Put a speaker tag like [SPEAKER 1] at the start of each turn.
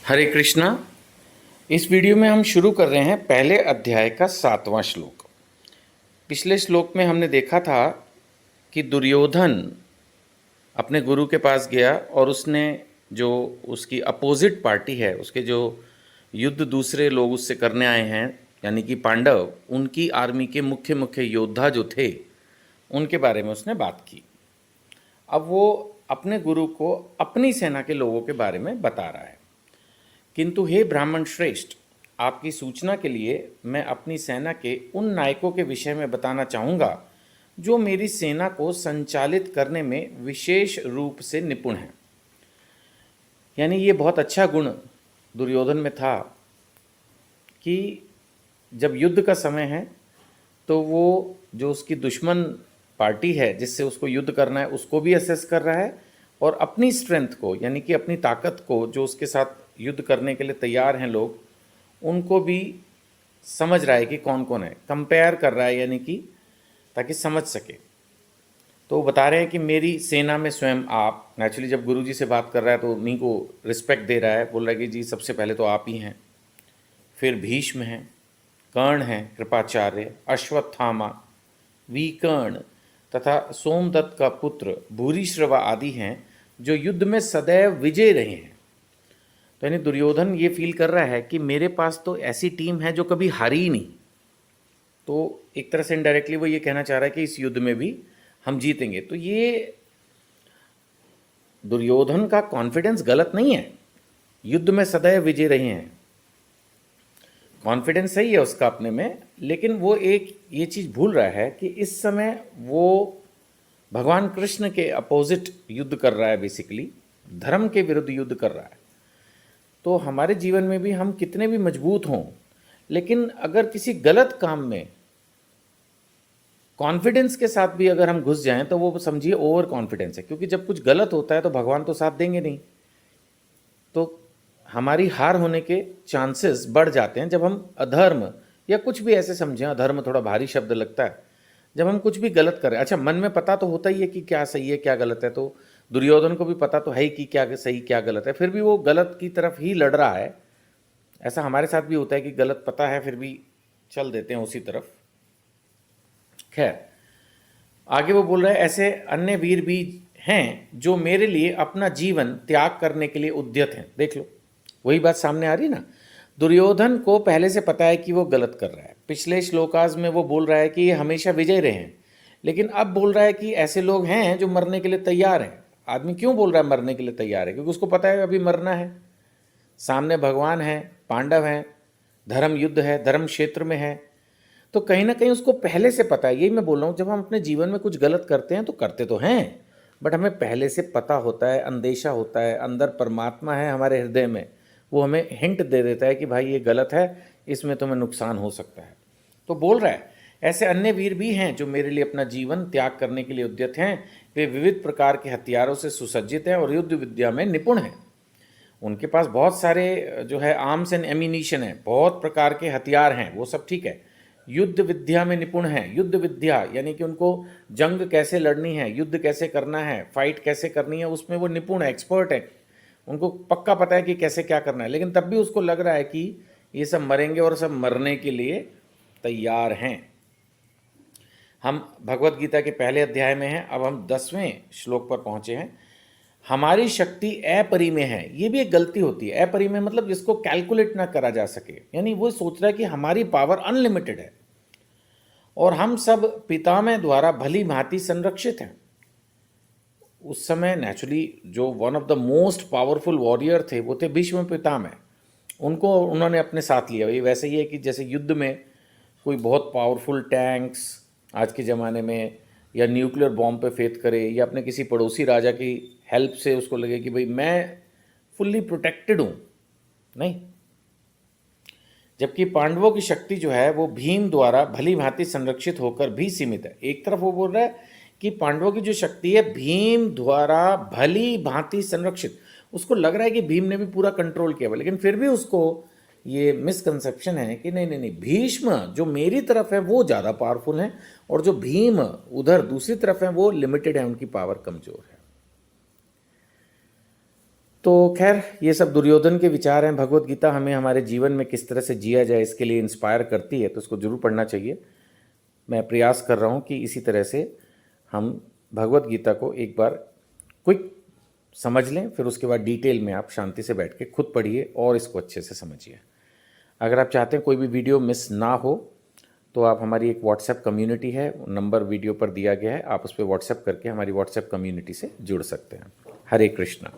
[SPEAKER 1] हरे कृष्णा। इस वीडियो में हम शुरू कर रहे हैं पहले अध्याय का 7वां श्लोक। पिछले श्लोक में हमने देखा था कि दुर्योधन अपने गुरु के पास गया और उसने जो उसकी अपोजिट पार्टी है, उसके जो युद्ध दूसरे लोग उससे करने आए हैं, यानी कि पांडव, उनकी आर्मी के मुख्य मुख्य योद्धा जो थे उनके बारे में उसने बात की। अब वो अपने गुरु को अपनी सेना के लोगों के बारे में बता रहा है। किंतु हे ब्राह्मण श्रेष्ठ, आपकी सूचना के लिए मैं अपनी सेना के उन नायकों के विषय में बताना चाहूँगा जो मेरी सेना को संचालित करने में विशेष रूप से निपुण हैं। यानी ये बहुत अच्छा गुण दुर्योधन में था कि जब युद्ध का समय है तो वो जो उसकी दुश्मन पार्टी है जिससे उसको युद्ध करना है उसको भी असेस कर रहा है, और अपनी स्ट्रेंथ को, यानी कि अपनी ताकत को, जो उसके साथ युद्ध करने के लिए तैयार हैं लोग, उनको भी समझ रहा है कि कौन कौन है, कंपेयर कर रहा है, यानी कि ताकि समझ सके। तो वो बता रहे हैं कि मेरी सेना में स्वयं आप, नेचुरली जब गुरु जी से बात कर रहा है तो उन्हीं को रिस्पेक्ट दे रहा है, बोल रहा है कि जी सबसे पहले तो आप ही हैं, फिर भीष्म हैं, कर्ण हैं, कृपाचार्य, अश्वत्थामा, विकर्ण तथा सोमदत्त का पुत्र भूरिश्रवा आदि हैं जो युद्ध में सदैव विजय रहे हैं। तो यानी दुर्योधन ये फील कर रहा है कि मेरे पास तो ऐसी टीम है जो कभी हारी ही नहीं। तो एक तरह से इनडायरेक्टली वो ये कहना चाह रहा है कि इस युद्ध में भी हम जीतेंगे। तो ये दुर्योधन का कॉन्फिडेंस गलत नहीं है, युद्ध में सदैव विजय रहे हैं, कॉन्फिडेंस सही है उसका अपने में, लेकिन वो एक ये चीज़ भूल रहा है कि इस समय वो भगवान कृष्ण के अपोजिट युद्ध कर रहा है, बेसिकली धर्म के विरुद्ध युद्ध कर रहा है। तो हमारे जीवन में भी हम कितने भी मजबूत हों, लेकिन अगर किसी गलत काम में कॉन्फिडेंस के साथ भी अगर हम घुस जाएं तो वो समझिए ओवर कॉन्फिडेंस है, क्योंकि जब कुछ गलत होता है तो भगवान तो साथ देंगे नहीं, तो हमारी हार होने के चांसेस बढ़ जाते हैं। जब हम अधर्म या कुछ भी ऐसे समझें, अधर्म थोड़ा भारी शब्द लगता है, जब हम कुछ भी गलत करें, अच्छा मन में पता तो होता ही है कि क्या सही है क्या गलत है, तो दुर्योधन को भी पता तो है ही कि क्या सही क्या गलत है, फिर भी वो गलत की तरफ ही लड़ रहा है। ऐसा हमारे साथ भी होता है कि गलत पता है फिर भी चल देते हैं उसी तरफ। खैर, आगे वो बोल रहा है ऐसे अन्य वीर भी हैं जो मेरे लिए अपना जीवन त्याग करने के लिए उद्यत हैं। देख लो, वही बात सामने आ रही ना। दुर्योधन को पहले से पता है कि वो गलत कर रहा है। पिछले श्लोकाज में वो बोल रहा है कि ये हमेशा विजय रहे हैं, लेकिन अब बोल रहा है कि ऐसे लोग हैं जो मरने के लिए तैयार हैं। आदमी क्यों बोल रहा है मरने के लिए तैयार है? क्योंकि उसको पता है अभी मरना है, सामने भगवान है, पांडव हैं, धर्म युद्ध है, धर्म क्षेत्र में है। तो कहीं ना कहीं उसको पहले से पता है। यही मैं बोल रहा हूँ, जब हम अपने जीवन में कुछ गलत करते हैं तो करते तो हैं, बट हमें पहले से पता होता है, अंदेशा होता है, अंदर परमात्मा है हमारे हृदय में, वो हमें हिंट दे देता है कि भाई ये गलत है, इसमें तुम्हें नुकसान हो सकता है। तो बोल रहा है ऐसे अन्य वीर भी हैं जो मेरे लिए अपना जीवन त्याग करने के लिए उद्यत हैं। वे विविध प्रकार के हथियारों से सुसज्जित हैं और युद्ध विद्या में निपुण हैं। उनके पास बहुत सारे जो है आर्म्स एंड एम्यूनिशन है, बहुत प्रकार के हथियार हैं, वो सब ठीक है। युद्ध विद्या में निपुण है। युद्ध विद्या यानी कि उनको जंग कैसे लड़नी है, युद्ध कैसे करना है, फाइट कैसे करनी है, उसमें वो निपुण है, एक्सपर्ट है। उनको पक्का पता है कि कैसे क्या करना है, लेकिन तब भी उसको लग रहा है कि ये सब मरेंगे और सब मरने के लिए तैयार हैं। हम भगवत गीता के पहले अध्याय में हैं, अब हम 10वें श्लोक पर पहुंचे हैं। हमारी शक्ति अपरिमेय है। ये भी एक गलती होती है। अपरिमेय मतलब जिसको कैलकुलेट ना करा जा सके, यानी वो सोच रहा है कि हमारी पावर अनलिमिटेड है और हम सब पितामह द्वारा भली भांति संरक्षित हैं। उस समय नेचुरली जो one of the most powerful warrior थे वो थे भीष्म पितामह। उनको उन्होंने अपने साथ लिया। ये वैसे ही है कि जैसे युद्ध में कोई बहुत पावरफुल टैंक्स आज के ज़माने में या न्यूक्लियर बॉम्ब पे फेथ करे या अपने किसी पड़ोसी राजा की हेल्प से उसको लगे कि भाई मैं फुल्ली प्रोटेक्टेड हूँ, नहीं। जबकि पांडवों की शक्ति जो है वो भीम द्वारा भली भांति संरक्षित होकर भी सीमित है। एक तरफ वो बोल रहा है कि पांडवों की जो शक्ति है भीम द्वारा भली भांति संरक्षित, उसको लग रहा है कि भीम ने भी पूरा कंट्रोल किया हुआ, लेकिन फिर भी उसको ये मिसकंसेप्शन है कि नहीं नहीं नहीं, भीष्म जो मेरी तरफ है वो ज़्यादा पावरफुल हैं और जो भीम उधर दूसरी तरफ है वो लिमिटेड है, उनकी पावर कमज़ोर है। तो खैर ये सब दुर्योधन के विचार हैं। भगवत गीता हमें हमारे जीवन में किस तरह से जिया जाए इसके लिए इंस्पायर करती है, तो इसको जरूर पढ़ना चाहिए। मैं प्रयास कर रहा हूँ कि इसी तरह से हम भगवत गीता को एक बार क्विक समझ लें, फिर उसके बाद डिटेल में आप शांति से बैठ के खुद पढ़िए और इसको अच्छे से समझिए। अगर आप चाहते हैं कोई भी वीडियो मिस ना हो तो आप हमारी एक व्हाट्सएप कम्युनिटी है, नंबर वीडियो पर दिया गया है, आप उस पर व्हाट्सएप करके हमारी व्हाट्सएप कम्युनिटी से जुड़ सकते हैं। हरे कृष्णा।